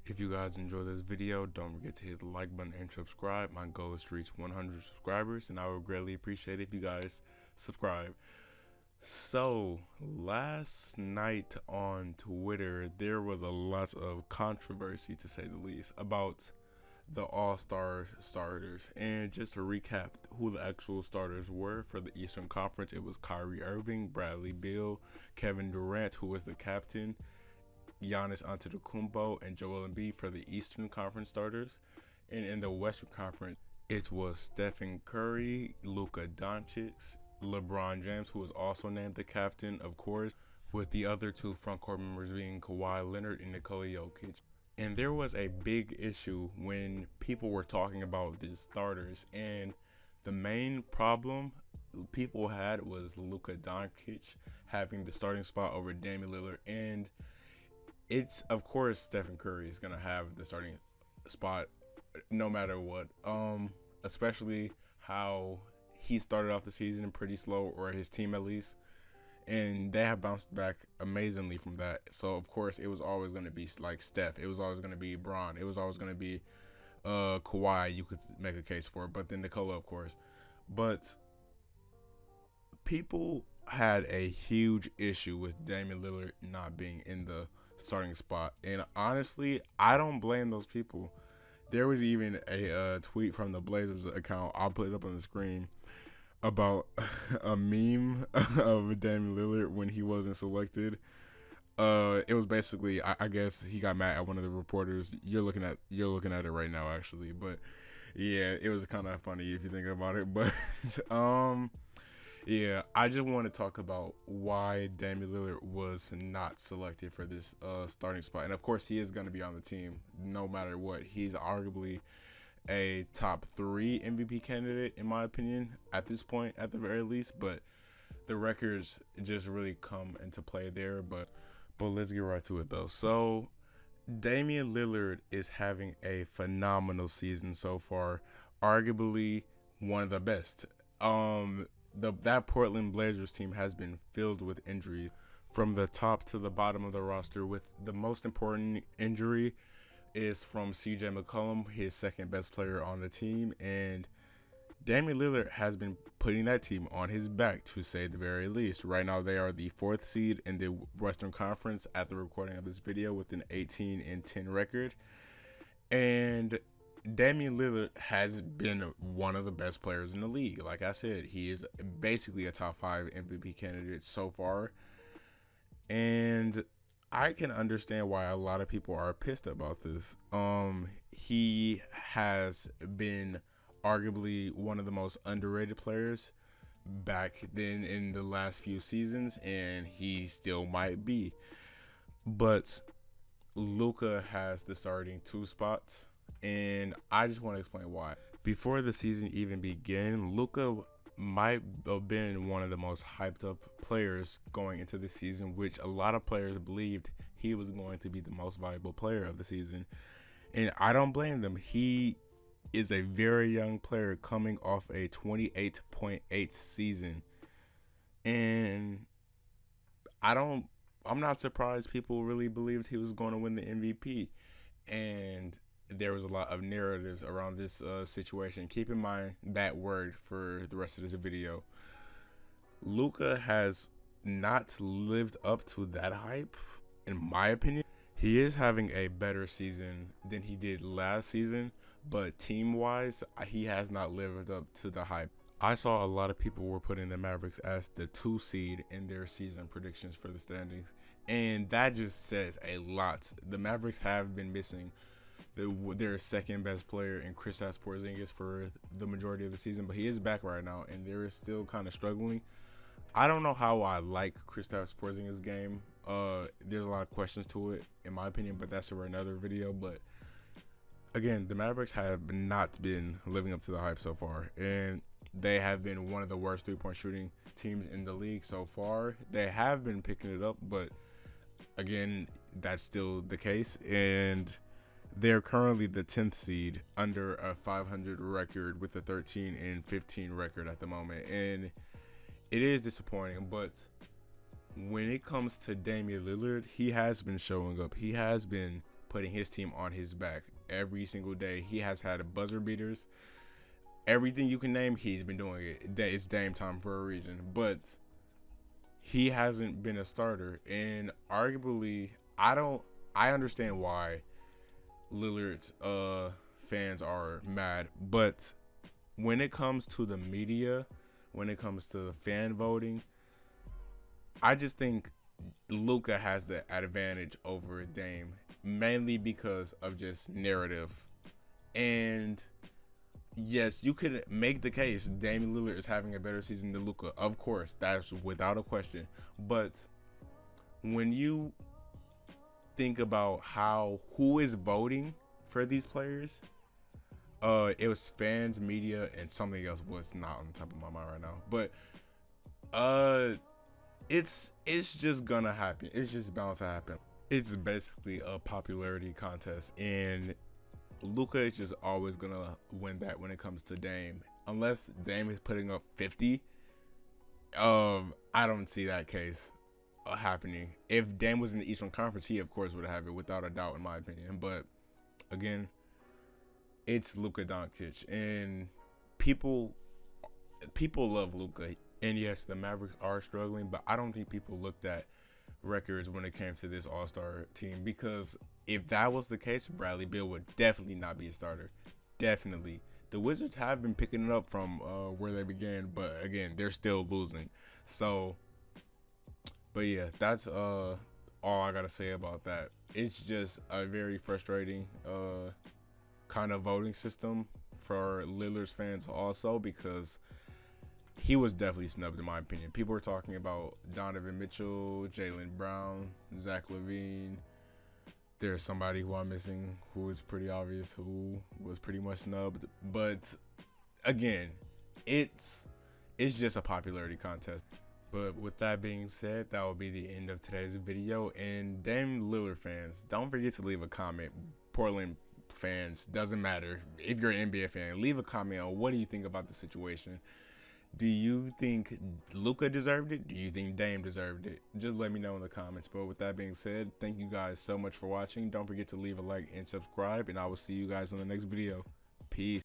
If you guys enjoy this video, don't forget to hit the like button and subscribe. My goal is to reach 100 subscribers, and I would greatly appreciate it if you guys subscribe. So, last night on Twitter, there was a lot of controversy, to say the least, about the All-Star starters. And just to recap who the actual starters were for the Eastern Conference, it was Kyrie Irving, Bradley Beal, Kevin Durant, who was the captain, Giannis Antetokounmpo, and Joel Embiid for the Eastern Conference starters. And in the Western Conference, it was Stephen Curry, Luka Doncic, LeBron James, who was also named the captain, of course, with the other two front court members being Kawhi Leonard and Nikola Jokic. And there was a big issue when people were talking about these starters, and the main problem people had was Luka Doncic having the starting spot over Damian Lillard. And it's, of course, Stephen Curry is gonna have the starting spot no matter what. Especially how he started off the season pretty slow, or his team at least, and they have bounced back amazingly from that. So of course it was always gonna be like Steph. It was always gonna be Bron. It was always gonna be Kawhi. You could make a case for it, but then Nikola, of course. But people had a huge issue with Damian Lillard not being in the starting spot, and honestly, I don't blame those people. There was even a tweet from the Blazers account, I'll put it up on the screen, about a meme of Damian Lillard when he wasn't selected. It was basically, I guess he got mad at one of the reporters. You're looking at it right now, actually, but yeah, it was kind of funny if you think about it. But yeah, I just want to talk about why Damian Lillard was not selected for this starting spot. And of course, he is going to be on the team no matter what. He's arguably a top 3 MVP candidate, in my opinion, at this point, at the very least. But the records just really come into play there. But let's get right to it, though. So, Damian Lillard is having a phenomenal season so far, arguably one of the best. That Portland Blazers team has been filled with injuries from the top to the bottom of the roster, with the most important injury is from CJ McCollum, his second best player on the team, and Damian Lillard has been putting that team on his back, to say the very least. Right now they are the 4th seed in the Western Conference at the recording of this video with an 18-10 record, and Damian Lillard has been one of the best players in the league. Like I said, he is basically a top 5 MVP candidate so far. And I can understand why a lot of people are pissed about this. He has been arguably one of the most underrated players back then in the last few seasons, and he still might be. But Luka has the starting 2 spots, and I just want to explain why. Before the season even began, Luka might have been one of the most hyped up players going into the season, which a lot of players believed he was going to be the most valuable player of the season. And I don't blame them. He is a very young player coming off a 28.8 season. And I'm not surprised people really believed he was going to win the MVP. And there was a lot of narratives around this situation. Keep in mind that word for the rest of this video. Luka has not lived up to that hype, in my opinion. He is having a better season than he did last season, but team-wise, he has not lived up to the hype. I saw a lot of people were putting the Mavericks as the 2 seed in their season predictions for the standings, and that just says a lot. The Mavericks have been missing their second best player in Kristaps Porzingis for the majority of the season, but he is back right now, and they're still kind of struggling. I don't know how I like Kristaps Porzingis' game. There's a lot of questions to it, in my opinion, but that's for another video. But again, the Mavericks have not been living up to the hype so far, and they have been one of the worst 3-point shooting teams in the league so far. They have been picking it up, but again, that's still the case, and they're currently the 10th seed under a 500 record with a 13-15 record at the moment. And it is disappointing, but when it comes to Damian Lillard, he has been showing up. He has been putting his team on his back every single day. He has had buzzer beaters. Everything you can name, he's been doing it. It's Dame time for a reason. But he hasn't been a starter. And arguably, I understand why Lillard's fans are mad. But when it comes to the media, when it comes to fan voting, I just think Luka has the advantage over Dame, mainly because of just narrative. And yes, you could make the case Damian Lillard is having a better season than Luka. Of course, that's without a question. But when you think about who is voting for these players, it was fans, media, and something else was not on the top of my mind right now. But it's just gonna happen. It's just bound to happen. It's basically a popularity contest, and Luka is just always gonna win that when it comes to Dame. Unless Dame is putting up 50, I don't see that case happening. If Dame was in the Eastern Conference, he of course would have it without a doubt, in my opinion. But again, it's Luka Doncic, and people love Luka. And yes, the Mavericks are struggling, but I don't think people looked at records when it came to this All-Star team, because if that was the case, Bradley Beal would definitely not be a starter. Definitely. The Wizards have been picking it up from where they began, but again, they're still losing. So, but yeah, that's all I gotta say about that. It's just a very frustrating kind of voting system for Lillard's fans also, because he was definitely snubbed in my opinion. People were talking about Donovan Mitchell, Jaylen Brown, Zach LaVine. There's somebody who I'm missing who is pretty obvious who was pretty much snubbed. But again, it's just a popularity contest. But with that being said, that will be the end of today's video. And Dame Lillard fans, don't forget to leave a comment. Portland fans, doesn't matter. If you're an NBA fan, leave a comment on what do you think about the situation. Do you think Luka deserved it? Do you think Dame deserved it? Just let me know in the comments. But with that being said, thank you guys so much for watching. Don't forget to leave a like and subscribe, and I will see you guys on the next video. Peace.